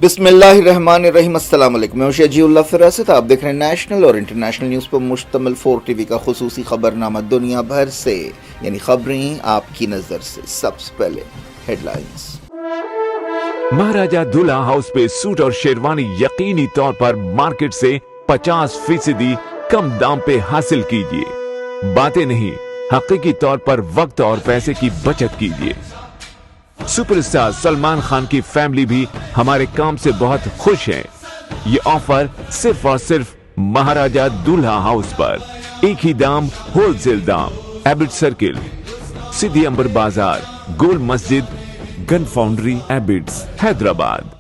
بسم اللہ الرحمن الرحیم۔ السلام علیکم، میں شجیع اللہ فراست، آپ دیکھ رہے ہیں نیشنل اور انٹرنیشنل نیوز پر مشتمل 4 ٹی وی کا خصوصی خبرنامہ دنیا بھر سے، یعنی خبریں آپ کی نظر سے۔ سب سے پہلے ہیڈ لائنز۔ مہاراجہ دولہا ہاؤس پہ سوٹ اور شیروانی یقینی طور پر مارکیٹ سے 50% کم دام پہ حاصل کیجیے۔ باتیں نہیں، حقیقی طور پر وقت اور پیسے کی بچت کیجیے۔ سپر اسٹار سلمان خان کی فیملی بھی ہمارے کام سے بہت خوش ہے۔ یہ آفر صرف اور صرف مہاراجہ دولہا ہاؤس پر، ایک ہی دام، ہول سیل دام، Abids circle, Siddiamber Bazar, Gol Masjid, gun foundry, Abids, Hyderabad.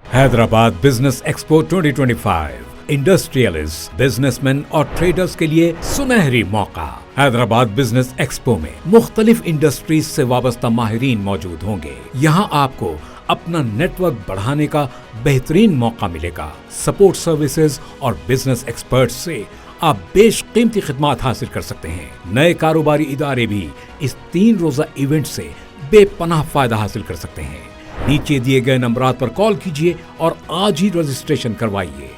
Hyderabad business expo 2025 industrialist, business man اور ٹریڈرز کے لیے سنہری موقع۔ حیدرآباد بزنس ایکسپو میں مختلف انڈسٹریز سے وابستہ ماہرین موجود ہوں گے۔ یہاں آپ کو اپنا نیٹ ورک بڑھانے کا بہترین موقع ملے گا۔ سپورٹ سروسز اور بزنس ایکسپرٹس سے آپ بیش قیمتی خدمات حاصل کر سکتے ہیں۔ نئے کاروباری ادارے بھی اس 3 روزہ ایونٹ سے بے پناہ فائدہ حاصل کر سکتے ہیں۔ نیچے دیے گئے نمبرات پر کال کیجیے اور آج ہی رجسٹریشن کروائیے۔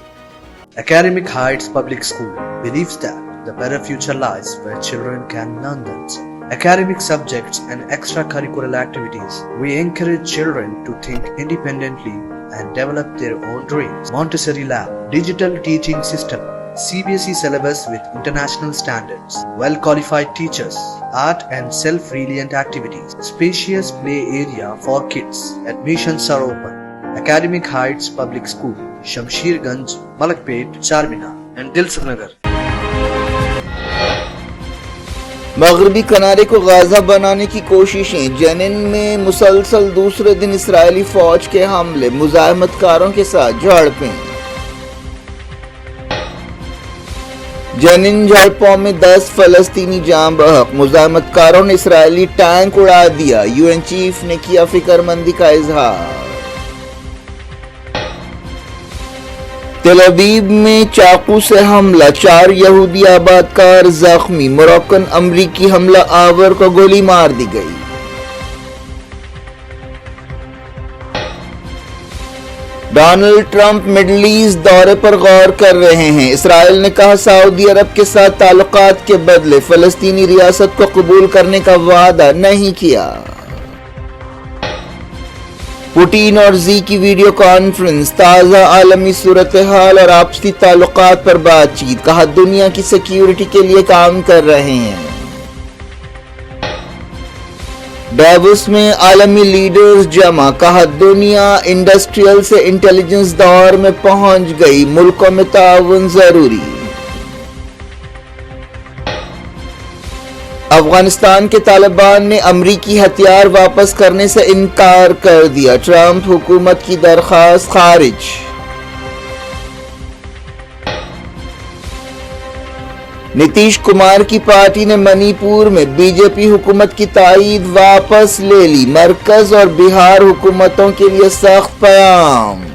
Academic Heights Public School believes that the better future lies where children can learn them. Academic subjects and extracurricular activities. We encourage children to think independently and develop their own dreams. Montessori Lab, digital teaching system, CBSE syllabus with international standards, well-qualified teachers, art and self-reliant activities, spacious play area for kids. Admissions are open. Academic Heights Public School, Shamsher Ganj, Malakpet, Charminar and Dilsukh Nagar. مغربی کنارے کو غازہ بنانے کی کوششیں، جنین میں مسلسل دوسرے دن اسرائیلی فوج کے حملے، مزاحمت کاروں کے ساتھ جھڑپیں۔ جنین جھڑپوں میں 10 فلسطینی جاں بحق، مزاحمت کاروں نے اسرائیلی ٹینک اڑا دیا، UN چیف نے کیا فکر مندی کا اظہار۔ تل ابیب میں چاقو سے حملہ، 4 یہودی آبادکار زخمی، موروکن امریکی حملہ آور کو گولی مار دی گئی۔ ڈونلڈ ٹرمپ مڈل ایسٹ دورے پر غور کر رہے ہیں۔ اسرائیل نے کہا سعودی عرب کے ساتھ تعلقات کے بدلے فلسطینی ریاست کو قبول کرنے کا وعدہ نہیں کیا۔ پوٹین اور زی کی ویڈیو کانفرنس، تازہ عالمی صورتحال اور آپسی تعلقات پر بات چیت، کہا دنیا کی سیکیورٹی کے لیے کام کر رہے ہیں۔ ڈیوس میں عالمی لیڈرز جمع، کہا دنیا انڈسٹریل سے انٹیلیجنس دور میں پہنچ گئی، ملکوں میں تعاون ضروری۔ افغانستان کے طالبان نے امریکی ہتھیار واپس کرنے سے انکار کر دیا، ٹرمپ حکومت کی درخواست خارج۔ نتیش کمار کی پارٹی نے منی پور میں بی جے پی حکومت کی تائید واپس لے لی، مرکز اور بہار حکومتوں کے لیے سخت پیام۔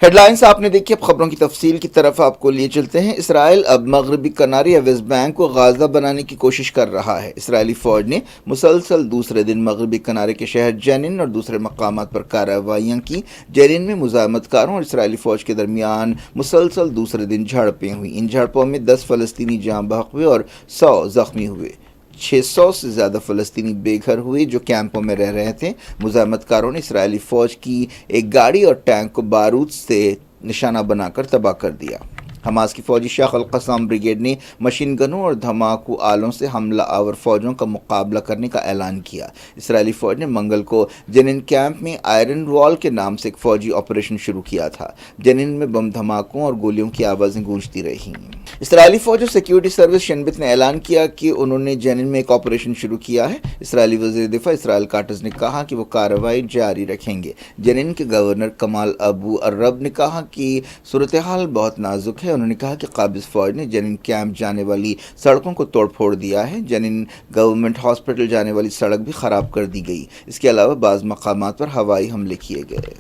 ہیڈ لائنز آپ نے دیکھی، اب خبروں کی تفصیل کی طرف آپ کو لیے چلتے ہیں۔ اسرائیل اب مغربی کنارے یا ویسٹ بینک کو غازہ بنانے کی کوشش کر رہا ہے۔ اسرائیلی فوج نے مسلسل دوسرے دن مغربی کنارے کے شہر جنین اور دوسرے مقامات پر کارروائیاں کی۔ جنین میں مزاحمت کاروں اور اسرائیلی فوج کے درمیان مسلسل دوسرے دن جھڑپیں ہوئیں۔ ان جھڑپوں میں 10 فلسطینی جاں بحق ہوئے اور 100 زخمی ہوئے۔ 600 سے زیادہ فلسطینی بے گھر ہوئے جو کیمپوں میں رہ رہے تھے۔ مزاحمت کاروں نے اسرائیلی فوج کی ایک گاڑی اور ٹینک کو بارود سے نشانہ بنا کر تباہ کر دیا۔ حماس کی فوجی شاخ القسام بریگیڈ نے مشین گنوں اور دھماکو آلوں سے حملہ آور فوجوں کا مقابلہ کرنے کا اعلان کیا۔ اسرائیلی فوج نے منگل کو جنین کیمپ میں آئرن وال کے نام سے ایک فوجی آپریشن شروع کیا تھا۔ جنین میں بم دھماکوں اور گولیوں کی آوازیں گونجتی رہیں۔ اسرائیلی فوج اور سیکیورٹی سروس شنبت نے اعلان کیا کہ انہوں نے جنین میں ایک آپریشن شروع کیا ہے۔ اسرائیلی وزیر دفاع اسرائیل کاٹز نے کہا کہ وہ کارروائی جاری رکھیں گے۔ جنین کے گورنر کمال ابو الرب نے کہا کہ صورتحال بہت نازک ہے۔ انہوں نے کہا کہ قابض فوج نے جنین کیمپ جانے والی سڑکوں کو توڑ پھوڑ دیا ہے۔ جنین گورنمنٹ ہاسپٹل جانے والی سڑک بھی خراب کر دی گئی۔ اس کے علاوہ بعض مقامات پر ہوائی حملے کیے گئے۔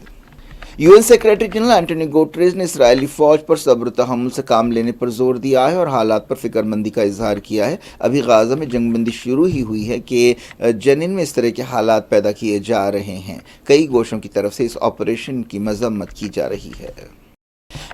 UN secretary general Antonio Guterres ने इसराइली फौज पर सब्र तहम्मुल से काम लेने पर जोर दिया है और हालात पर फिक्रमंदी का इजहार किया है। अभी गाजा में जंगबंदी शुरू ही हुई है कि जनीन में इस तरह के हालात पैदा किए जा रहे हैं। कई गोशों की तरफ से इस ऑपरेशन की मजम्मत की जा रही है।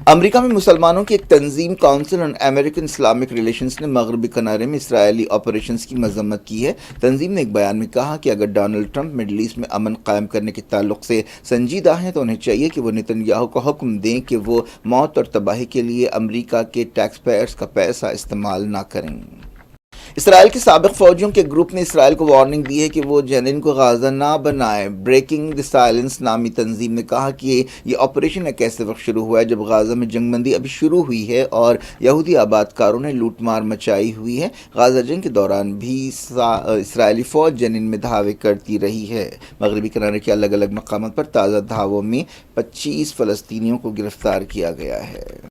अमेरिका में मुसलमानों की एक तंजीम council on American Islamic relations ने मगरबी किनारे में इसराइली ऑपरेशंस की मजम्मत की है। तंजीम ने एक बयान में कहा कि अगर डोनाल्ड ट्रंप मिडल ईस्ट में अमन कायम करने के ताल्लुक से संजीदा हैं तो उन्हें चाहिए कि वो नेतन्याहू को हुक्म दें कि वो मौत और तबाही के लिए अमेरिका के टैक्स पेयर्स का पैसा इस्तेमाल ना करें। इसराइल के साबिक फौजियों के ग्रुप ने इसराइल को वार्निंग दी है कि वो जनीन को गाजा ना बनाए। ब्रेकिंग द साइलेंस नामी तंजीम ने कहा कि ये ऑपरेशन एक ऐसे वक्त शुरू हुआ है जब गाजा में जंगबंदी अभी शुरू हुई है और यहूदी आबादकारों ने लूटमार मचाई हुई है। गाजा जंग के दौरान भी इसराइली फौज जनीन में धावे करती रही है। मगरबी किनारे के अलग अलग मकामात पर ताज़ा धावों में 25 फ़लस्तीनियों को गिरफ्तार किया गया है।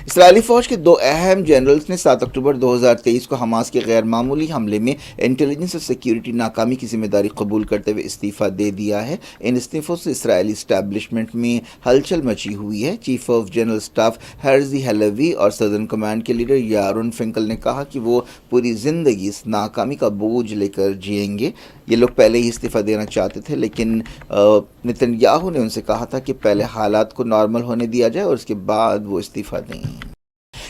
इसराइली फौज के दो अहम जनरल्स ने 7 अक्टूबर 2023 को हमास के गैर मामूली हमले में इंटेलिजेंस और सिक्योरिटी नाकामी की जिम्मेदारी कबूल करते हुए इस्तीफ़ा दे दिया है। इन इस्तीफ़ों से इसराइली इस्टेब्लिशमेंट में हलचल मची हुई है। Chief of general staff Herzi Halevi और सदर्न कमांड के लीडर यारोन फिंकल ने कहा कि वो पूरी ज़िंदगी इस नाकामी का बोझ लेकर जिएंगे। ये लोग पहले ही इस्तीफ़ा देना चाहते थे, लेकिन नेतन्याहू ने उनसे कहा था कि पहले हालात को नॉर्मल होने दिया जाए और उसके बाद वो इस्तीफ़ा दें।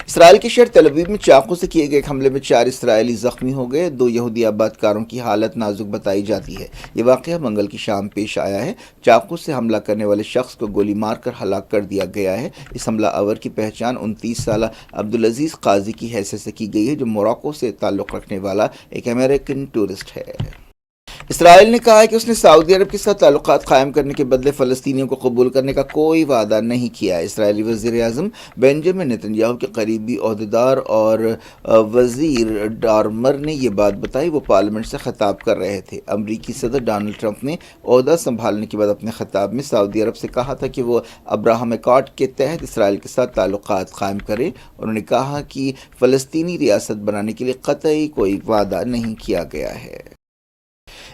इसराइल के शहर तल अवीव में चाकू से किए गए हमले में 4 इसराइली जख्मी हो गए। 2 यहूदी आबादकारों की हालत नाजुक बताई जाती है। ये वाक़या मंगल की शाम पेश आया है। चाकू से हमला करने वाले शख्स को गोली मारकर हलाक कर दिया गया है। इस हमला आवर की पहचान 29 साल अब्दुल अजीज़ काजी की हैसियत से की गई है, जो मोरक्को से ताल्लुक़ रखने वाला एक अमेरिकन टूरिस्ट है। इसराइल ने कहा है कि उसने सऊदी अरब के साथ ताल्लुकात कायम करने के बदले फ़लस्तीनियों को कबूल करने का कोई वादा नहीं किया है। इसराइली वज़ीर-ए-आज़म बेंजामिन नेतन्याहू के करीबी ओहदेदार और वज़ीर डार्मर ने ये बात बताई। वो पार्लियामेंट से ख़िताब कर रहे थे। अमरीकी सदर डोनाल्ड ट्रंप ने ओहदा संभालने के बाद अपने ख़िताब में सऊदी अरब से कहा था कि वो अब्राहम एकॉर्ड के तहत इसराइल के साथ ताल्लुकात कायम करे। उन्होंने कहा कि फ़लस्तीनी रियासत बनाने के लिए कतई कोई वादा नहीं किया गया है।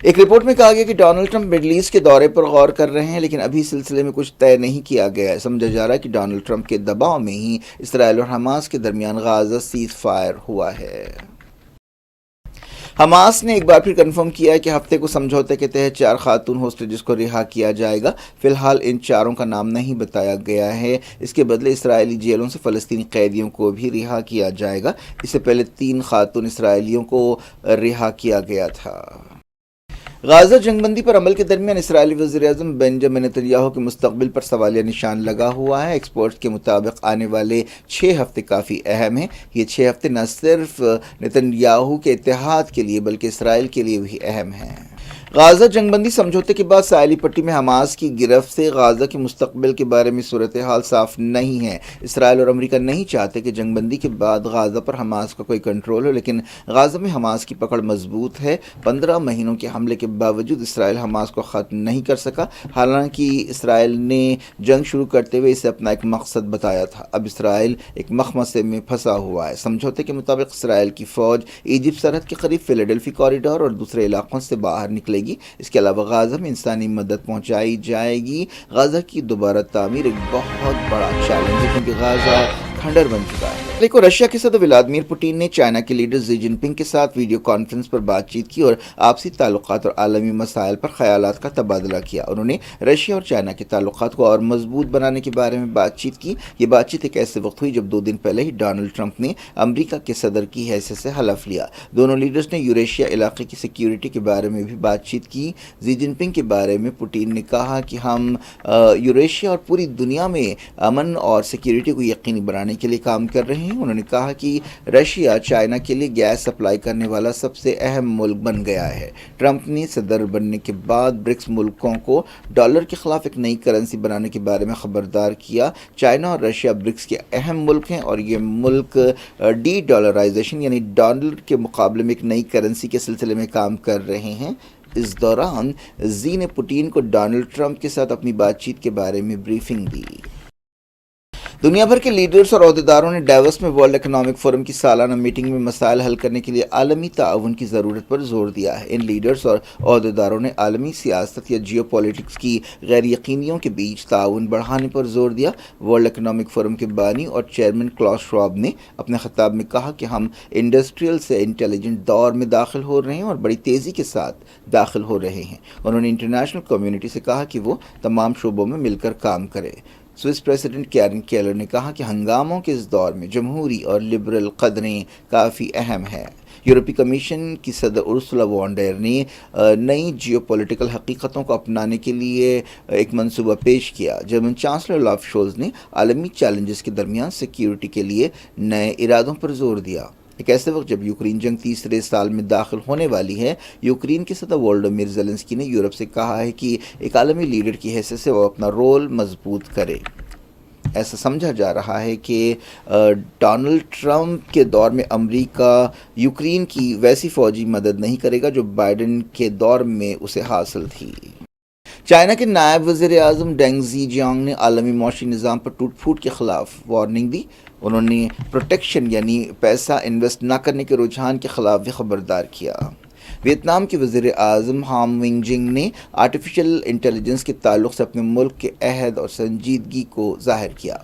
एक रिपोर्ट में कहा गया कि डोनाल्ड ट्रंप मिडल ईस्ट के दौरे पर गौर कर रहे हैं, लेकिन अभी इस सिलसिले में कुछ तय नहीं किया गया है। समझा जा रहा है कि डोनाल्ड ट्रंप के दबाव में ही इसराइल और हमास के दरमियान गाजा सीज फायर हुआ है। हमास ने एक बार फिर कंफर्म किया है कि हफ्ते को समझौते के तहत 4 खातून होस्टेजेस को रिहा किया जाएगा। फिलहाल इन चारों का नाम नहीं बताया गया है। इसके बदले इसराइली जेलों से फ़लस्तीनी कैदियों को भी रिहा किया जाएगा। इससे पहले 3 खातून इसराइलियों को रिहा किया गया था। गाजा जंगबंदी पर अमल के दरमियान इसराइली वज़ीर-ए-आज़म बेंजामिन नेतन्याहू के मुस्तक़बिल पर सवालिया निशान लगा हुआ है। एक्सपर्ट्स के मुताबिक आने वाले 6 हफ्ते काफ़ी अहम हैं। ये 6 हफ्ते न सिर्फ नेतन्याहू के इत्तेहाद के लिए बल्कि इसराइल के लिए भी अहम हैं। गाजा जंगबंदी समझौते के बाद साहिली पट्टी में हमास की गिरफ्त से गाजा के मुस्तक़बिल के बारे में सूरत हाल साफ नहीं है। इसराइल और अमेरिका नहीं चाहते कि जंगबंदी के बाद गाजा पर हमास का कोई कंट्रोल हो, लेकिन गाजा में हमास की पकड़ मजबूत है। 15 महीनों के हमले के बावजूद इसराइल हमास को ख़त्म नहीं कर सका। हालांकि इसराइल ने जंग शुरू करते हुए इसे अपना एक मकसद बताया था। अब इसराइल एक मखमसे में फंसा हुआ है। समझौते के मुताबिक इसराइल की फ़ौज इजिप्ट सरहद के करीब फिलाडेल्फी कॉरिडोर और दूसरे इलाकों से बाहर निकलेगी। इसके अलावा गाजा में इंसानी मदद पहुंचाई जाएगी। गाजा की दोबारा तामीर एक बहुत बड़ा चैलेंज है, क्योंकि गाजा खंडर बन चुका है। देखो, रशिया के सदर व्लादिमीर पुतिन ने चाइना के लीडर शी जिनपिंग के साथ वीडियो कॉन्फ्रेंस पर बातचीत की और आपसी ताल्लुकात और आलमी मसाइल पर ख्यालात का तबादला किया। उन्होंने रशिया और चाइना के ताल्लुकात को और मजबूत बनाने के बारे में बातचीत की। ये बातचीत एक ऐसे वक्त हुई जब 2 दिन पहले ही डोनाल्ड ट्रंप ने अमरीका के सदर की हैसियत से हलफ लिया। दोनों लीडर्स ने यूरेशिया इलाके की सिक्योरिटी के बारे में भी बातचीत की। शी जिनपिंग के बारे में पुतिन ने कहा कि हम यूरेशिया और पूरी दुनिया में अमन और सिक्योरिटी को यकीनी बनाने के लिए काम कर रहे हैं। उन्होंने कहा कि रशिया चाइना के लिए गैस सप्लाई करने वाला सबसे अहम मुल्क बन गया है। ट्रंप ने सदर बनने के बाद ब्रिक्स मुल्कों को डॉलर के खिलाफ एक नई करेंसी बनाने के बारे में खबरदार किया। चाइना और रशिया ब्रिक्स के अहम मुल्क हैं और ये मुल्क डी डॉलराइजेशन यानी डॉलर के मुकाबले में एक नई करेंसी के सिलसिले में काम कर रहे हैं। इस दौरान शी ने पुतिन को डोनाल्ड ट्रंप के साथ अपनी बातचीत के बारे में ब्रीफिंग दी। दुनिया भर के लीडर्स और अहदेदारों ने डेवोस में वर्ल्ड इकोनॉमिक फोरम की सालाना मीटिंग में मसाइल हल करने के लिए आलमी ताउन की ज़रूरत पर जोर दिया है। इन लीडर्स और अहदेदारों ने आलमी सियासत या जियो पॉलिटिक्स की गैर यकीनियों के बीच ताउन बढ़ाने पर जोर दिया। वर्ल्ड इकोनॉमिक फोरम के बानी और चेयरमैन क्लाउस श्वाब ने अपने खिताब में कहा कि हम इंडस्ट्रियल से इंटेलिजेंट दौर में दाखिल हो रहे हैं और बड़ी तेज़ी के साथ दाखिल हो रहे हैं। उन्होंने इंटरनेशनल कम्युनिटी से कहा कि वो तमाम शोबों में मिलकर काम करे। स्विस प्रेसिडेंट कैरन केलर ने कहा कि हंगामों के इस दौर में जमहूरी और लिबरल कदरें काफ़ी अहम हैं। यूरोपीय कमीशन की सदर उर्सुला वॉन डेर ने नई जियोपॉलिटिकल हकीकतों को अपनाने के लिए एक मंसूबा पेश किया। जर्मन चांसलर ओलाफ शोल्ज ने आलमी चैलेंजेस के दरमियान सिक्योरिटी के लिए नए इरादों पर जोर दिया। एक ऐसे वक्त जब यूक्रेन जंग तीसरे साल में दाखिल होने वाली है, यूक्रेन के सदर वोलोडिमिर ज़ेलेंस्की ने यूरोप से कहा है कि एक आलमी लीडर की हैसियत से वो अपना रोल मजबूत करे। ऐसा समझा जा रहा है कि डोनाल्ड ट्रंप के दौर में अमेरिका यूक्रेन की वैसी फौजी मदद नहीं करेगा जो बाइडेन के दौर में उसे हासिल थी। चाइना के नायब वज़ीर आज़म डेंग ज़ीजियांग ने आलमी मौशी निज़ाम पर टूट फूट के ख़िलाफ़ वार्निंग दी। उन्होंने प्रोटेक्शन यानी पैसा इन्वेस्ट न करने के रुझान के ख़िलाफ़ भी ख़बरदार किया। वियतनाम के वज़ीर आज़म हाम विंगजिंग ने आर्टिफिशियल इंटेलिजेंस के ताल्लुक़ से अपने मुल्क के अहद और संजीदगी को ज़ाहिर किया।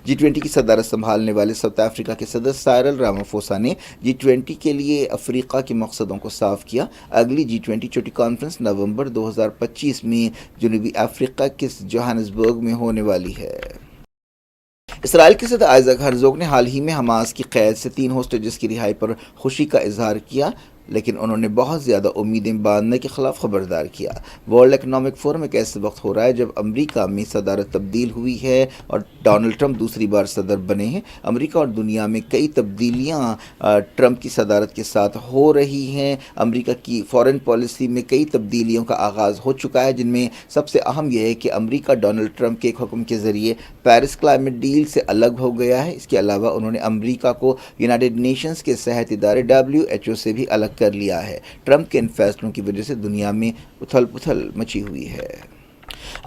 G20 की सदारत संभालने वाले साउथ अफ्रीका के सदर साइरल रामाफोसा ने G20 के लिए अफ्रीका के मकसदों को साफ किया। अगली G20 छोटी कॉन्फ्रेंस नवंबर 2025 में जनूबी अफ्रीका के जोहानिसबर्ग में होने वाली है। इसराइल के सदर आइज़ैक हर्ज़ोग ने हाल ही में हमास की क़ैद से 3 होस्टेजेस की रिहाई पर खुशी का इजहार किया, लेकिन उन्होंने बहुत ज़्यादा उम्मीदें बांधने के ख़िलाफ़ ख़बरदार किया। वर्ल्ड इकोनॉमिक फोरम एक ऐसे वक्त हो रहा है जब अमेरिका में सदारत तब्दील हुई है और डोनाल्ड ट्रंप दूसरी बार सदर बने हैं। अमेरिका और दुनिया में कई तब्दीलियाँ ट्रंप की सदारत के साथ हो रही हैं। अमेरिका की फ़ॉरेन पॉलिसी में कई तब्दीलियों का आगाज़ हो चुका है, जिनमें सबसे अहम यह है कि अमेरिका डोनाल्ड ट्रंप के एक हुक्म के ज़रिए पेरिस क्लाइमेट डील से अलग हो गया है। इसके अलावा उन्होंने अमेरिका को यूनाइटेड नेशंस के सेहत इदारे WHO से भी अलग कर लिया है। ट्रंप के इन फैसलों की वजह से दुनिया में उथल पुथल मची हुई है।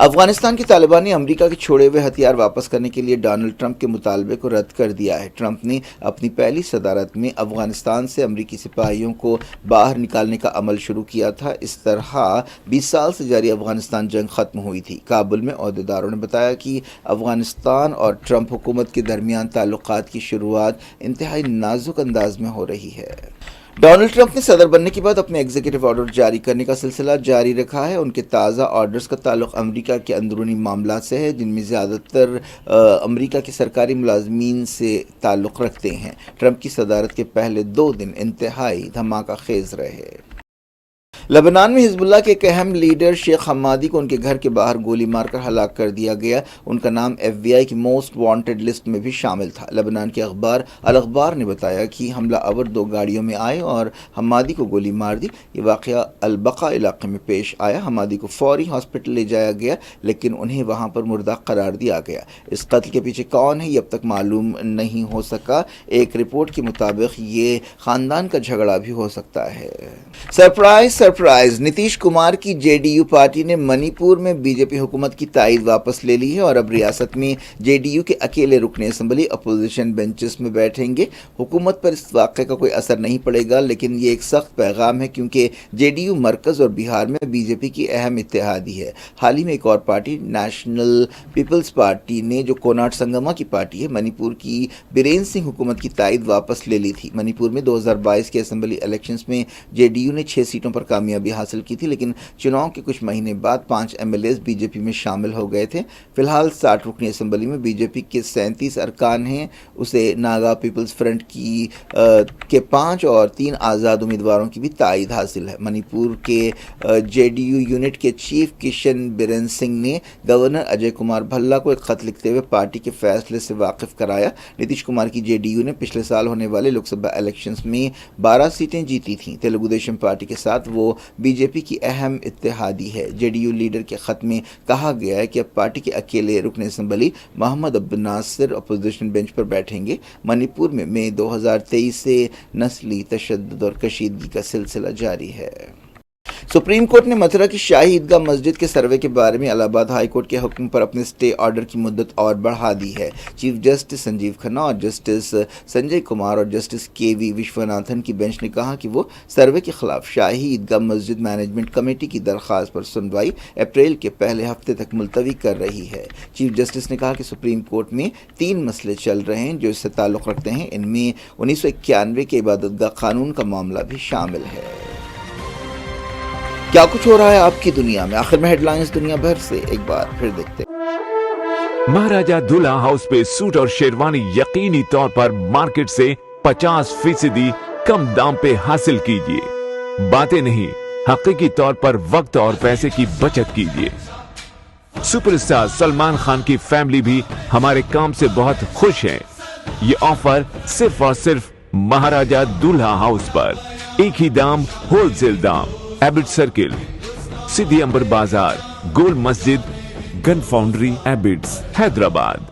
अफगानिस्तान के तालिबान ने अमेरिका के छोड़े हुए हथियार वापस करने के लिए डोनाल्ड ट्रंप के मुतालबे को रद्द कर दिया है। ट्रंप ने अपनी पहली सदारत में अफगानिस्तान से अमेरिकी सिपाहियों को बाहर निकालने का अमल शुरू किया था। इस तरह 20 साल से जारी अफगानिस्तान जंग ख़त्म हुई थी। काबुल में अहदेदारों ने बताया कि अफगानिस्तान और ट्रंप हुकूमत के दरमियान ताल्लुकात की शुरुआत इंतहाई नाजुक अंदाज में हो रही है। डोनाल्ड ट्रंप ने सदर बनने के बाद अपने एग्जीक्यूटिव ऑर्डर जारी करने का सिलसिला जारी रखा है। उनके ताज़ा ऑर्डर्स का ताल्लुक़ अमेरिका के अंदरूनी मामला से है, जिनमें ज़्यादातर अमेरिका के सरकारी मुलाजमीन से ताल्लुक़ रखते हैं। ट्रंप की सदारत के पहले 2 दिन इंतहाई धमाका खेज़ रहे। लेबनान में हिजबुल्लाह के एक अहम लीडर शेख हम्मादी को उनके घर के बाहर गोली मारकर हलाक कर दिया गया। उनका नाम FBI की मोस्ट वांटेड लिस्ट में भी शामिल था। लेबनान के अखबार अल अखबार ने बताया कि हमला आवर 2 गाड़ियों में आए और हम्मादी को गोली मार दी। ये वाक़या अल बका इलाके में पेश आया। हम्मादी को फौरी हॉस्पिटल ले जाया गया, लेकिन उन्हें वहाँ पर मुर्दा करार दिया गया। इस कत्ल के पीछे कौन है, ये अब तक मालूम नहीं हो सका। एक रिपोर्ट के मुताबिक ये ख़ानदान का झगड़ा भी हो सकता है। सरप्राइज, नीतीश कुमार की JDU पार्टी ने मणिपुर में बीजेपी हुकूमत की ताईद वापस ले ली है और अब रियासत में JDU के अकेले रुकने असम्बली अपोजिशन बेंचेस में बैठेंगे। हुकूमत पर इस वाक़े का कोई असर नहीं पड़ेगा, लेकिन ये एक सख्त पैगाम है क्योंकि JDU मरकज़ और बिहार में बीजेपी की अहम इत्तेहादी है। हाल ही में एक और पार्टी नेशनल पीपल्स पार्टी ने, जो कोनाट संगमा की पार्टी है, मणिपुर की बीरेन सिंह हुकूमत की ताईद वापस ले ली थी। मणिपुर में 2022 के असम्बली इलेक्शंस में JDU ने 6 सीटों पर कामयाबी हासिल की थी, लेकिन चुनाव के कुछ महीने बाद 5 MLAs बीजेपी में शामिल हो गए थे। फिलहाल 60 रुकनी असम्बली में बीजेपी के 37 अरकान हैं। उसे नागा पीपल्स फ्रंट के 5 और 3 आज़ाद उम्मीदवारों की भी ताईद हासिल है। मणिपुर के JDU यूनिट के चीफ किशन बिरेन सिंह ने गवर्नर अजय कुमार भल्ला को एक ख़त लिखते हुए पार्टी के फैसले से वाकिफ़ कराया। नीतीश कुमार की JDU ने पिछले साल होने वाले लोकसभा इलेक्शंस में 12 सीटें जीती थीं। तेलुगु देशम पार्टी के साथ वो बीजेपी की अहम इत्तेहादी है। JDU लीडर के ख़त में कहा गया है कि अब पार्टी के अकेले रुकने assembly Mohammad Abdul Nasir opposition bench पर बैठेंगे। मणिपुर में मई 2023 से नस्ली तशद्दुद और कशीदगी का सिलसिला जारी है। सुप्रीम कोर्ट ने मथुरा की शाही ईदगाह मस्जिद के सर्वे के बारे में इलाहाबाद हाई कोर्ट के हुक्म पर अपने स्टे ऑर्डर की मुद्दत और बढ़ा दी है। चीफ जस्टिस संजीव खन्ना और जस्टिस संजय कुमार और जस्टिस केवी विश्वनाथन की बेंच ने कहा कि वो सर्वे के खिलाफ शाही ईदगाह मस्जिद मैनेजमेंट कमेटी की दरख्वास्त पर सुनवाई अप्रैल के पहले हफ्ते तक मुलतवी कर रही है। चीफ जस्टिस ने कहा कि सुप्रीम कोर्ट में 3 मसले चल रहे हैं जो इससे ताल्लुक़ रखते हैं। इनमें 1991 के इबादतगाह कानून का मामला भी शामिल है। क्या कुछ हो रहा है आपकी दुनिया में, आखिर में हेडलाइंस दुनिया भर से एक बार फिर देखते हैं। महाराजा दूल्हा हाउस पे सूट और शेरवानी यकीनी तौर पर मार्केट से 50% कम दाम पे हासिल कीजिए। बातें नहीं, हकीकी तौर पर वक्त और पैसे की बचत कीजिए। सुपरस्टार सलमान खान की फैमिली भी हमारे काम से बहुत खुश है। ये ऑफर सिर्फ और सिर्फ महाराजा दूल्हा हाउस पर, एक ही दाम, होलसेल दाम। एबिड सर्किल, सिद्धि अंबर बाजार, गोल मस्जिद, gun foundry, Abids, Hyderabad.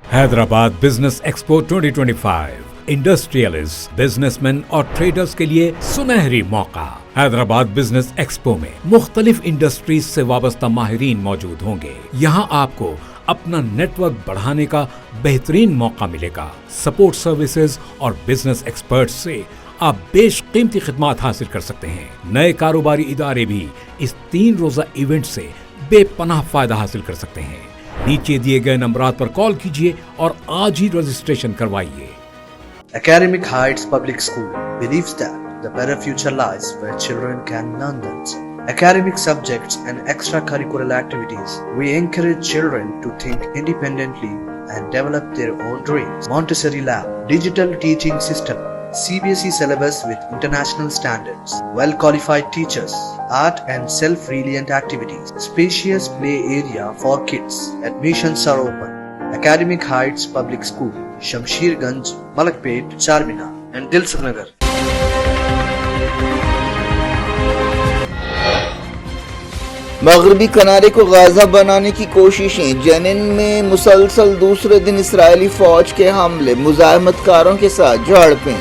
Hyderabad business expo 2025 industrialist, businessman और ट्रेडर्स के लिए सुनहरी मौका। हैदराबाद बिजनेस एक्सपो में मुख्तलिफ इंडस्ट्रीज से वाबस्ता माहिरीन मौजूद होंगे। यहाँ आपको अपना नेटवर्क बढ़ाने का बेहतरीन मौका मिलेगा। सपोर्ट सर्विसेज और बिजनेस एक्सपर्ट्स से आप बेशकीमती खिदमात हासिल कर सकते हैं। नए कारोबारी इदारे भी इस 3 रोजा इवेंट से बेपनाह फायदा हासिल कर सकते हैं। नीचे दिए गए नंबरात पर कॉल कीजिए और आज ही रजिस्ट्रेशन करवाइए। Academic Heights Public School believes that the better future lies where children can learn them. Academic subjects and extracurricular activities. We encourage children to think independently and develop their own dreams. Montessori Lab, digital teaching system, CBSE syllabus with international standards, well-qualified teachers, art and self-reliant activities, spacious play area for kids. Admissions are open. Academic Heights Public School, Shamsherganj, Malakpet, Charminar and Dilsukhnagar. मगरबी किनारे को Gaza बनाने की कोशिशें। Zenin में मुसलसल दूसरे दिन इसराइली फौज के हमले, मुजाहिमतकारों के साथ झड़पें।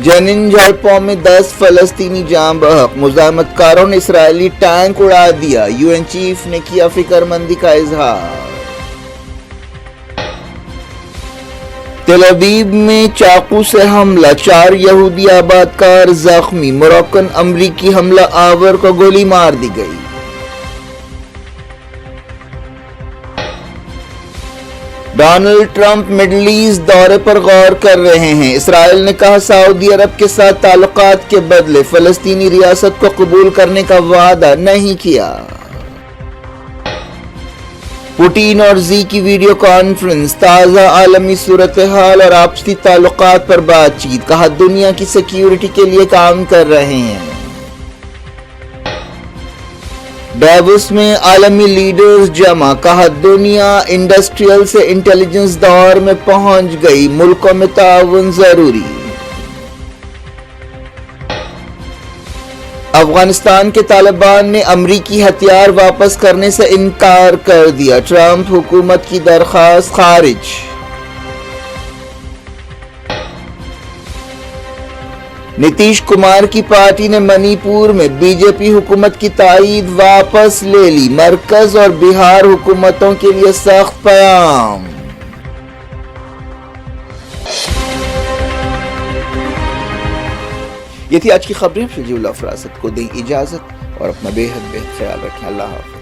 जेनिन झड़पों में 10 फलस्तीनी जान बहक, मुजाहिमतकारों ने इसराइली टैंक उड़ा दिया। यूएन चीफ ने किया फिक्रमंदी का इजहार। तेल अवीव में चाकू से हमला, 4 यहूदी आबादकार जख्मी। मोरक्कन अमरीकी हमला आवर को गोली मार दी गई। डोनाल्ड ट्रंप मिडल ईस्ट दौरे पर गौर कर रहे हैं। इसराइल ने कहा सऊदी अरब के साथ ताल्लुकात के बदले फलस्तीनी रियासत को कबूल करने का वादा नहीं किया। पुतिन और जी की वीडियो कॉन्फ्रेंस, ताज़ा आलमी सूरत हाल और आपसी ताल्लुकात पर बातचीत। कहा दुनिया की सिक्योरिटी के लिए काम कर रहे हैं। डेवोस में आलमी लीडर्स जमा। कहा दुनिया इंडस्ट्रियल से इंटेलिजेंस दौर में पहुंच गई, मुल्कों में ताउन जरूरी। अफगानिस्तान के तालिबान ने अमरीकी हथियार वापस करने से इनकार कर दिया। ट्रंप हुकूमत की दरखास्त खारिज। नीतीश कुमार की पार्टी ने मणिपुर में बीजेपी हुकूमत की ताईद वापस ले ली। मरकज और बिहार हुकूमतों के लिए सख्त पैगाम। ये थी आज की खबरें। फिजीउल अफरासत को दें इजाजत और अपना बेहद ख्याल रखें। अल्लाह हाफ़िज़।